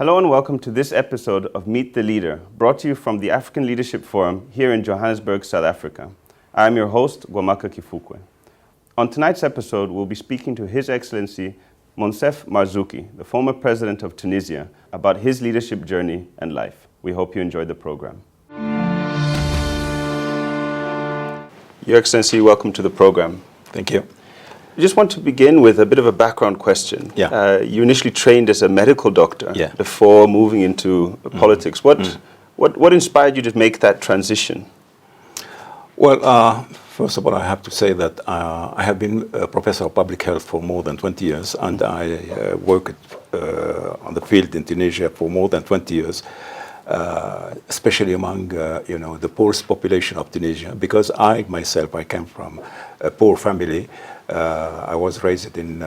Hello and welcome to this episode of Meet the Leader, brought to you from the African Leadership Forum here in Johannesburg, South Africa. I am your host, Gwamaka Kifukwe. On tonight's episode, we'll be speaking to His Excellency Moncef Marzouki, the former president of Tunisia, about his leadership journey and life. We hope you enjoyed the program. Your Excellency, welcome to the program. Thank you. I just want to begin with a bit of a background question. Yeah. You initially trained as a medical doctor before moving into politics. What inspired you to make that transition? Well, first of all, I have to say that I have been a professor of public health for more than 20 years, and I worked on the field in Tunisia for more than 20 years, especially among the poorest population of Tunisia. Because I myself came from a poor family. I was raised in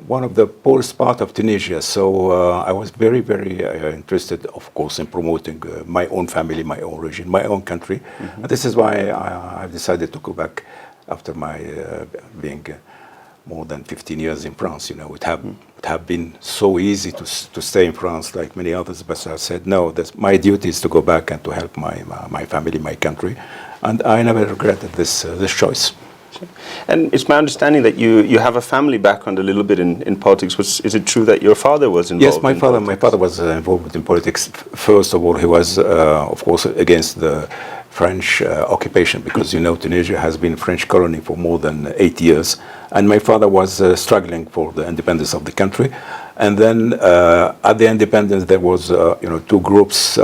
one of the poorest part of Tunisia, so I was very, very interested, of course, in promoting my own family, my own region, my own country. And this is why I decided to go back after my being more than 15 years in France. You know, it have been so easy to stay in France like many others, but I said no. My duty is to go back and to help my family, my country, and I never regretted this choice. And it's my understanding that you have a family background a little bit in politics. Is it true that your father was involved? Yes, my father was involved in politics. First of all, he was, of course, against the French occupation, because, you know, Tunisia has been a French colony for more than 8 years. And my father was struggling for the independence of the country. And then at the independence, there was, two groups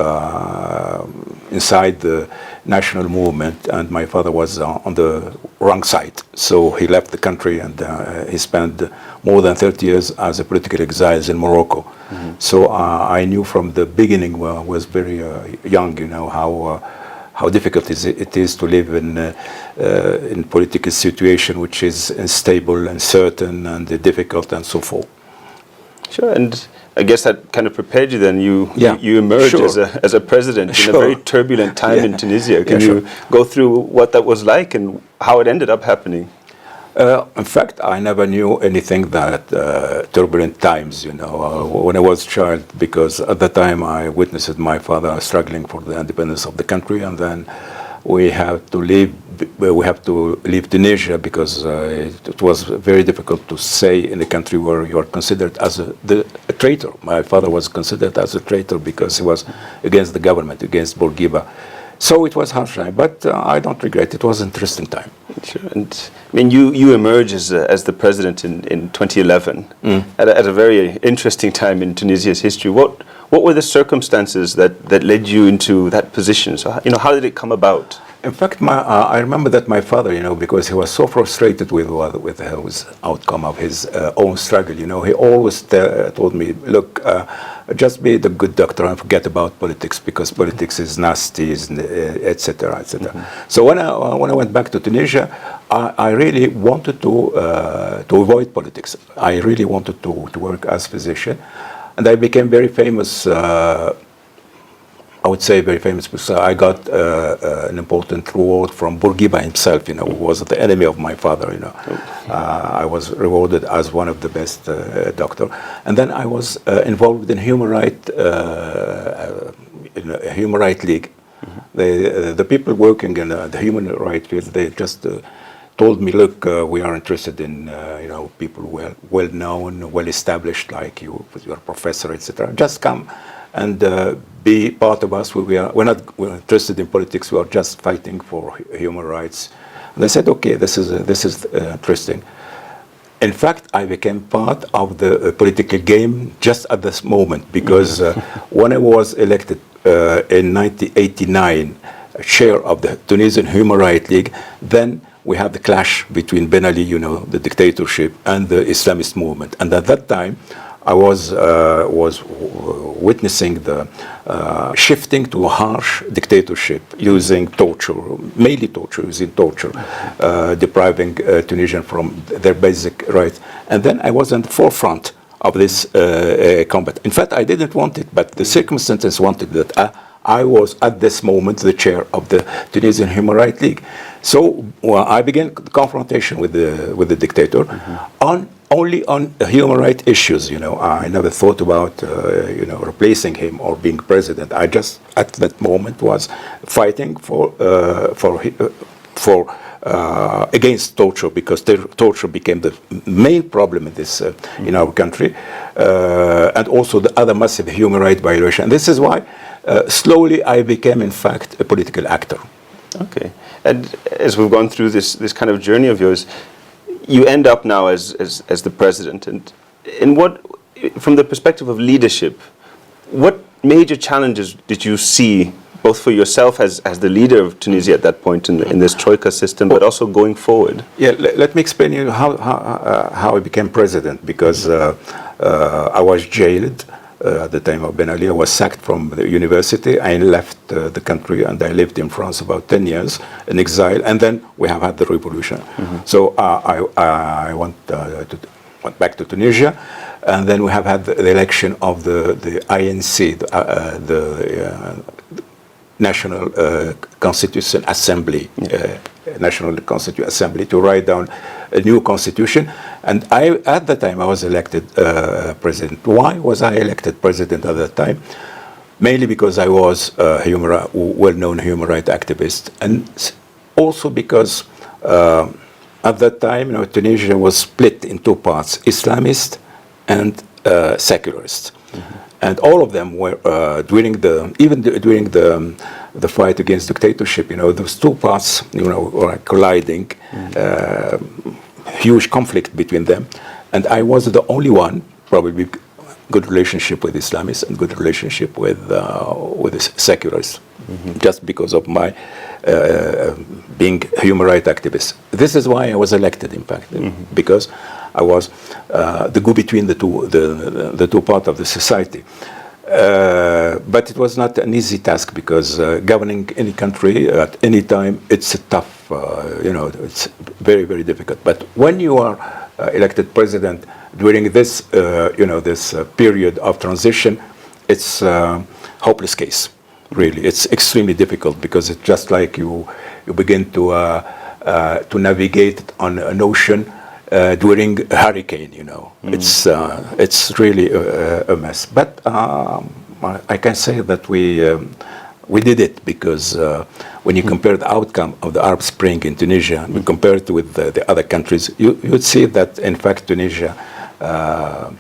inside the national movement, and my father was on the wrong side. So he left the country, and he spent more than 30 years as a political exile in Morocco. So I knew from the beginning, when I was very young, you know, how difficult it is to live in political situation which is unstable, uncertain, and difficult, and so forth. Sure, and I guess that kind of prepared you then. You emerged as a president in a very turbulent time in Tunisia. Can you go through what that was like and how it ended up happening? In fact, I never knew anything that turbulent times, you know, when I was a child, because at that time I witnessed my father struggling for the independence of the country, and then we have to leave Tunisia because it was very difficult to stay in a country where you are considered as a traitor. My father was considered as a traitor because he was against the government, against Bourguiba. So it was harsh time, but I don't regret. It was an interesting time. Sure. And I mean, you emerged as the president in 2011 at a very interesting time in Tunisia's history. What were the circumstances that led you into that position? So, you know, how did it come about? In fact, I remember that my father, you know, because he was so frustrated with the outcome of his own struggle, you know, he always told me, look, just be the good doctor and forget about politics, because politics is nasty, etc., etc. So when I went back to Tunisia, I really wanted to avoid politics. I really wanted to work as physician, and I became very famous. I would say very famous because I got an important reward from Bourguiba himself, you know, who was the enemy of my father, you know. I was rewarded as one of the best doctor. And then I was involved in human rights league. The people working in the human rights field, they just told me, look, we are interested in people well known, well established, like you, with your professor, etc. Just come and be part of us. We're not interested in politics. We are just fighting for human rights. And I said, okay, this is interesting. In fact, I became part of the political game just at this moment, because when I was elected in 1989, chair of the Tunisian Human Rights League, then we had the clash between Ben Ali, you know, the dictatorship, and the Islamist movement. And at that time, I was witnessing the shifting to a harsh dictatorship, using torture, mainly torture, depriving Tunisians from their basic rights. And then I was in the forefront of this combat. In fact, I didn't want it, but the circumstances wanted that I was at this moment the chair of the Tunisian Human Rights League. So I began confrontation with the dictator on only on human rights issues. I never thought about replacing him or being president. I just at that moment was fighting for against torture, because torture became the main problem in this in our country, and also the other massive human rights violation. And this is why slowly I became, in fact, a political actor. Okay, and as we've gone through this kind of journey of yours, you end up now as the president. And in what, from the perspective of leadership, what major challenges did you see, both for yourself as the leader of Tunisia at that point in this troika system, but also going forward? Yeah, let me explain you how I became president, because I was jailed at the time of Ben Ali. I was sacked from the university. I left the country and I lived in France about 10 years in exile, and then we have had the revolution. So I went back to Tunisia, and then we have had the election of the INC, the National Constituent Assembly, National Constituent Assembly, to write down a new constitution. And at that time, I was elected president. Why was I elected president at that time? Mainly because I was a well-known human rights activist, and also because at that time, Tunisia was split in two parts: Islamist and secularist. And all of them were during the fight against dictatorship. Those two parts, were colliding. Huge conflict between them, and I was the only one, probably good relationship with Islamists and good relationship with the secularists, just because of my being a human rights activist. This is why I was elected, in fact, because I was the go-between the two parts of the society. But it was not an easy task, because governing any country at any time, it's a tough, it's very, very difficult. But when you are elected president during this, this period of transition, it's a hopeless case, really. It's extremely difficult, because it's just like you begin to navigate on an ocean during a hurricane. It's really a mess. But I can say that we did it, because when you compare the outcome of the Arab Spring in Tunisia and compare it with the other countries, you'd see that, in fact, Tunisia, I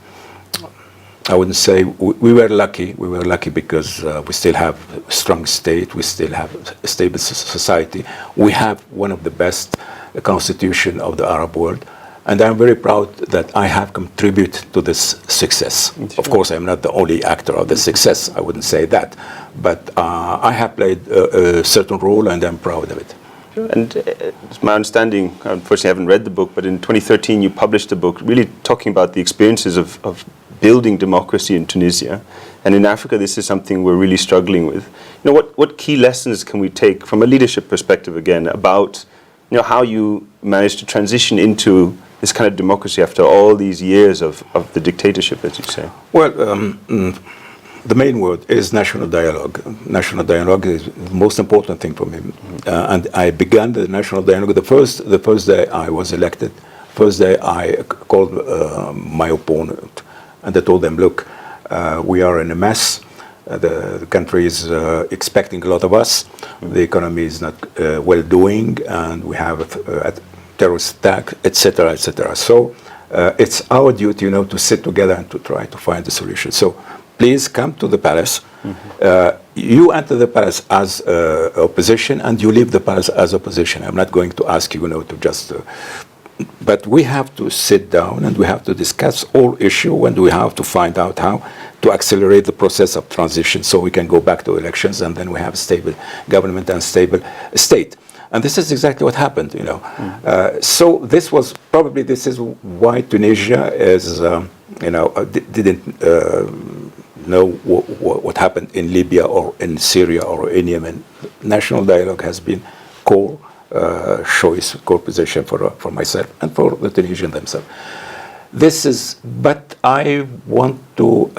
wouldn't say we were lucky. We were lucky because we still have a strong state. We still have a stable society. We have one of the best constitutions of the Arab world. And I'm very proud that I have contributed to this success. Sure. Of course, I'm not the only actor of the success. I wouldn't say that. But I have played a certain role, and I'm proud of it. Sure. And it's my understanding, unfortunately I haven't read the book, but in 2013 you published a book really talking about the experiences of building democracy in Tunisia. And in Africa, this is something we're really struggling with. What key lessons can we take from a leadership perspective, again, about how you managed to transition into this kind of democracy after all these years of the dictatorship, as you say? Well, the main word is national dialogue. National dialogue is the most important thing for me. And I began the national dialogue the first day I was elected. First day I called my opponent, and I told them, look, we are in a mess. The country is expecting a lot of us. The economy is not well doing, and we have a terrorist attack, etc., etc. So it's our duty, to sit together and to try to find a solution. So please come to the palace. You enter the palace as opposition, and you leave the palace as opposition. I'm not going to ask you, to just. But we have to sit down and we have to discuss all issues, and we have to find out how to accelerate the process of transition so we can go back to elections, and then we have stable government and stable state. And this is exactly what happened, So this is why Tunisia is, didn't know what happened in Libya or in Syria or in Yemen. National dialogue has been core choice, core position for myself and for the Tunisians themselves. But I want to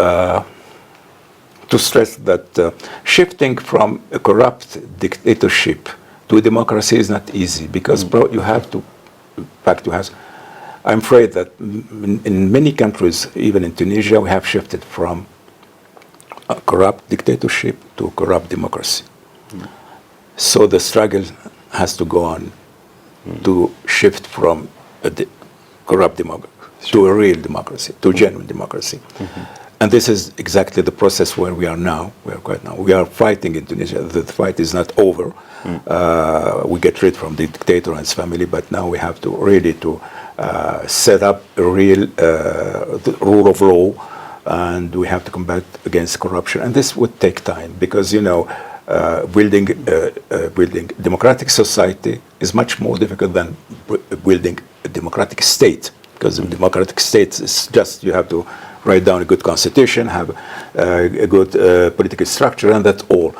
stress that shifting from a corrupt dictatorship to a democracy is not easy, because you have to, in fact, I'm afraid that in many countries, even in Tunisia, we have shifted from a corrupt dictatorship to corrupt democracy. So the struggle has to go on to shift from a corrupt democracy to a real democracy, to genuine democracy. And this is exactly the process where we are now. We are fighting in Tunisia. The fight is not over. We get rid from the dictator and his family, but now we have to really set up a real rule of law, and we have to combat against corruption. And this would take time because, building democratic society is much more difficult than building a democratic state. Because a democratic state is just, you have to write down a good constitution, have a good political structure, and that's all.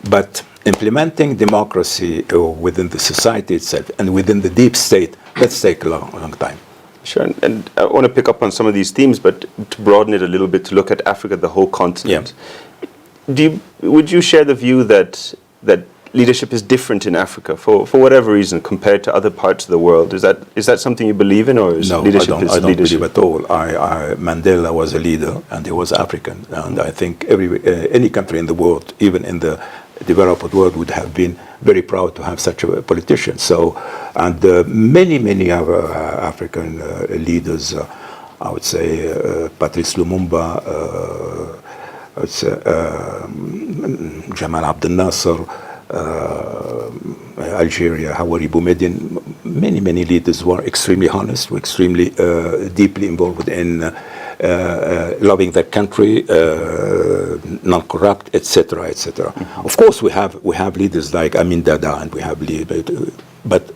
But implementing democracy within the society itself and within the deep state, that's take a long time. Sure, and I want to pick up on some of these themes, but to broaden it a little bit, to look at Africa, the whole continent. Yeah. Would you share the view that leadership is different in Africa for whatever reason compared to other parts of the world? Is that something you believe in, or is leadership? No, I don't believe at all. Mandela was a leader, and he was African, and I think any country in the world, even in the developed world, would have been very proud to have such a politician. So, and many other African leaders, I would say Patrice Lumumba, Jamal Abdel Nasser, Algeria, Hawari Boumediene, many leaders were extremely honest, were extremely deeply involved in loving their country, non-corrupt, etc., etc. Of course, we have leaders like Amin Dada, and we have but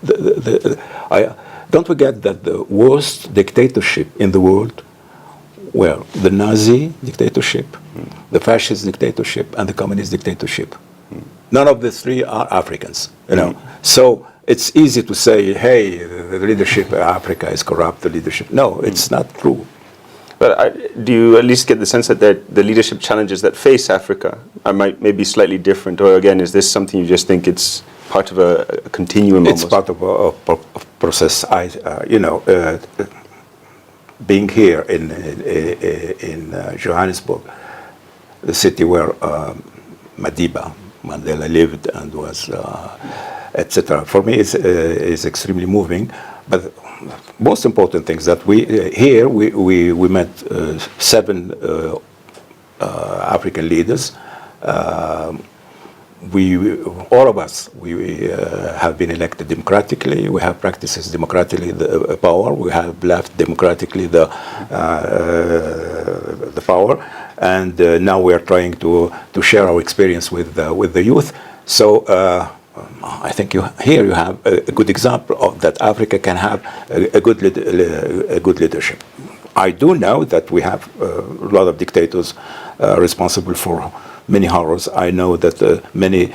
don't forget that the worst dictatorship in the world, well, the Nazi dictatorship, the fascist dictatorship, and the communist dictatorship. None of the three are Africans, So it's easy to say, hey, the leadership of Africa is corrupt, the leadership. No, it's not true. But do you at least get the sense that the leadership challenges that face Africa are maybe slightly different? Or again, is this something you just think it's part of a continuum? It's part of a process. Being here in Johannesburg, the city where Madiba, Mandela lived and was, etc. For me, it's extremely moving. But most important things that we met 7 African leaders. All of us, we have been elected democratically. We have practiced democratically the power. We have left democratically the power, and now we are trying to share our experience with the youth. So I think you have a good example of that Africa can have a good leadership. I do know that we have a lot of dictators responsible for many horrors. I know that many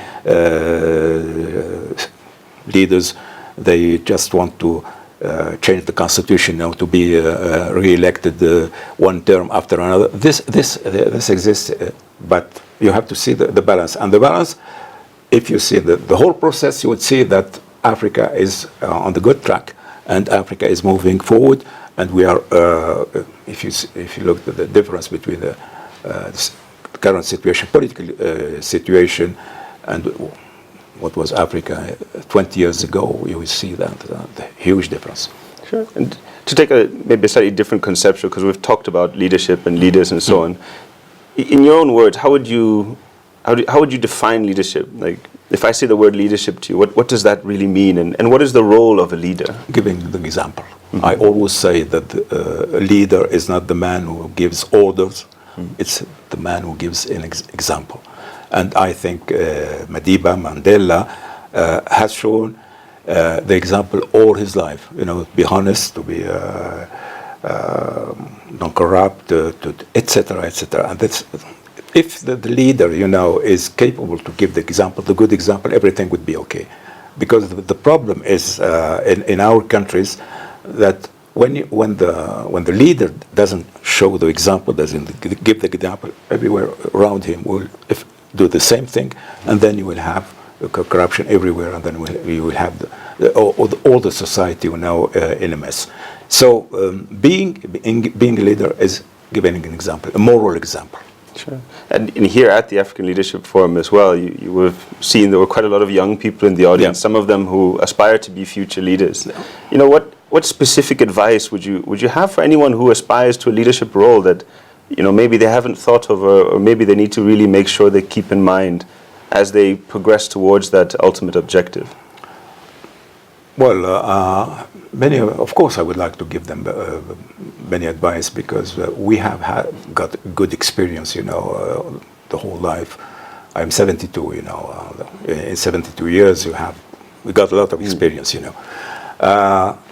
leaders, they just want to change the constitution now to be re-elected one term after another. This exists, but you have to see the balance. And the balance, if you see the whole process, you would see that Africa is on the good track, and Africa is moving forward. And we are, if you look at the difference between the current situation, political situation, and what was Africa 20 years ago, you will see that the huge difference. Sure. And to take maybe a slightly different conceptual, because we've talked about leadership and leaders and so on. In your own words, how would you define leadership? Like, if I say the word leadership to you, what does that really mean, and what is the role of a leader? Giving the example. I always say that a leader is not the man who gives orders, it's the man who gives an example. And I think Madiba, Mandela, has shown the example all his life. Be honest, to be non-corrupt, etc., etc. And that's, if the leader, is capable to give the example, the good example, everything would be okay. Because the problem is in our countries that when the leader doesn't show the example, doesn't give the example, everywhere around him will do the same thing, and then you will have corruption everywhere, and then you will have all the society now in a mess. So being a leader is giving an example, a moral example. Sure. And here at the African Leadership Forum as well, you would have seen there were quite a lot of young people in the audience, some of them who aspire to be future leaders. You know, what specific advice would you have for anyone who aspires to a leadership role that, you know, maybe they haven't thought of, or maybe they need to really make sure they keep in mind as they progress towards that ultimate objective? Well, of course, I would like to give them many advice, because we have got good experience, you know, the whole life. I'm 72, you know. In 72 years, we got a lot of experience, you know.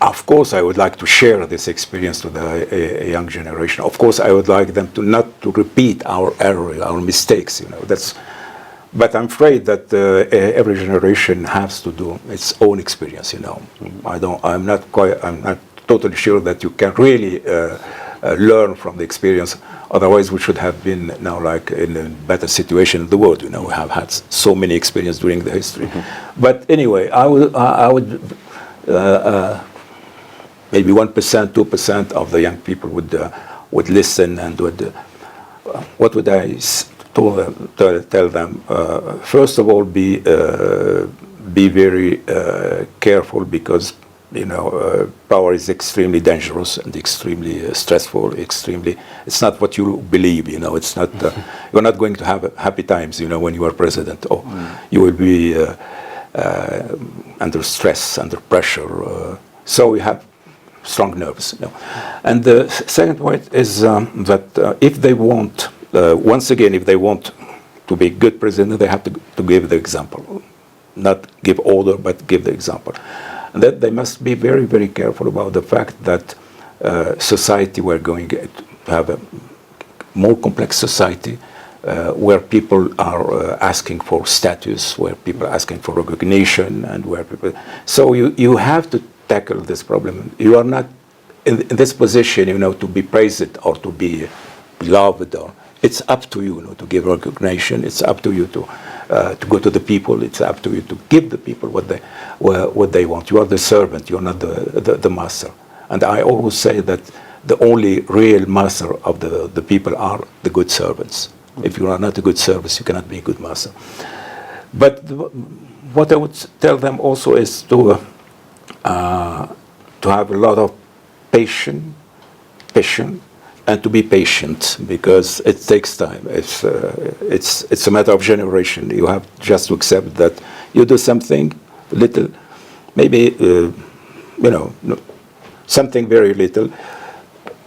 Of course, I would like to share this experience to the young generation. Of course, I would like them not to repeat our error, our mistakes, you know. But I'm afraid that every generation has to do its own experience, you know. I'm not totally sure that you can really learn from the experience. Otherwise, we should have been now like in a better situation in the world, you know. We have had so many experiences during the history. But anyway, I would maybe 1%, 2% of the young people would listen and what would I tell them? First of all, be very careful, because, you know, power is extremely dangerous and extremely stressful. It's not what you believe, you know. It's not. You're not going to have happy times, you know, when you are president. Or you will be under stress, under pressure. So you have strong nerves, you know. And the second point is that if they want. Once again, if they want to be a good president, they have to give the example. Not give order, but give the example. And that they must be very, very careful about the fact that society, we're going to have a more complex society where people are asking for status, where people are asking for recognition, and where people... So you have to tackle this problem. You are not in this position, you know, to be praised or to be beloved, or... It's up to you, you know, to give recognition. It's up to you to go to the people. It's up to you to give the people what they want. You are the servant. You're not the master. And I always say that the only real master of the people are the good servants. If you are not a good servant, you cannot be a good master. But what I would tell them also is to have a lot of patience, and to be patient, because it takes time. It's a matter of generation. You have just to accept that you do something little, maybe you know, something very little,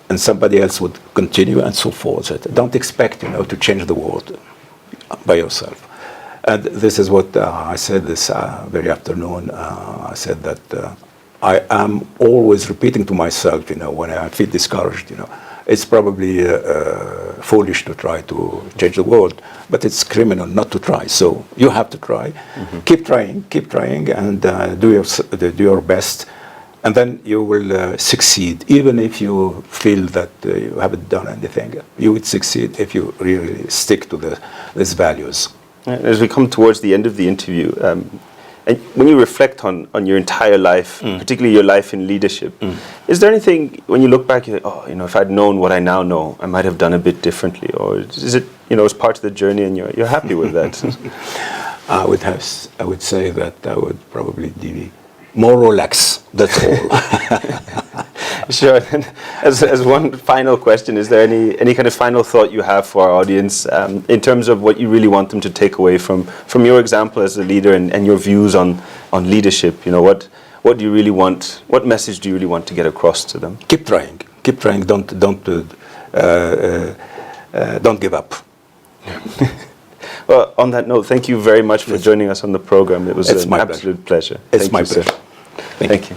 and somebody else would continue, and so forth. Don't expect, you know, to change the world by yourself. And this is what I said this very afternoon. I said that I am always repeating to myself, you know, when I feel discouraged, you know, it's probably foolish to try to change the world, but it's criminal not to try. So you have to try. Keep trying, and do your best, and then you will succeed. Even if you feel that you haven't done anything, you would succeed if you really stick to these values. As we come towards the end of the interview, and when you reflect on your entire life, particularly your life in leadership, is there anything, when you look back, you think, oh, you know, if I'd known what I now know, I might have done a bit differently? Or is it, you know, it's part of the journey and you're happy with that? I would say that I would probably be more relaxed, that's all. Sure. And as one final question, is there any kind of final thought you have for our audience in terms of what you really want them to take away from your example as a leader and your views on leadership? You know, what do you really want? What message do you really want to get across to them? Keep trying. Don't give up. Well, on that note, thank you very much for joining us on the program. It was an absolute pleasure. It's my pleasure. Thank you.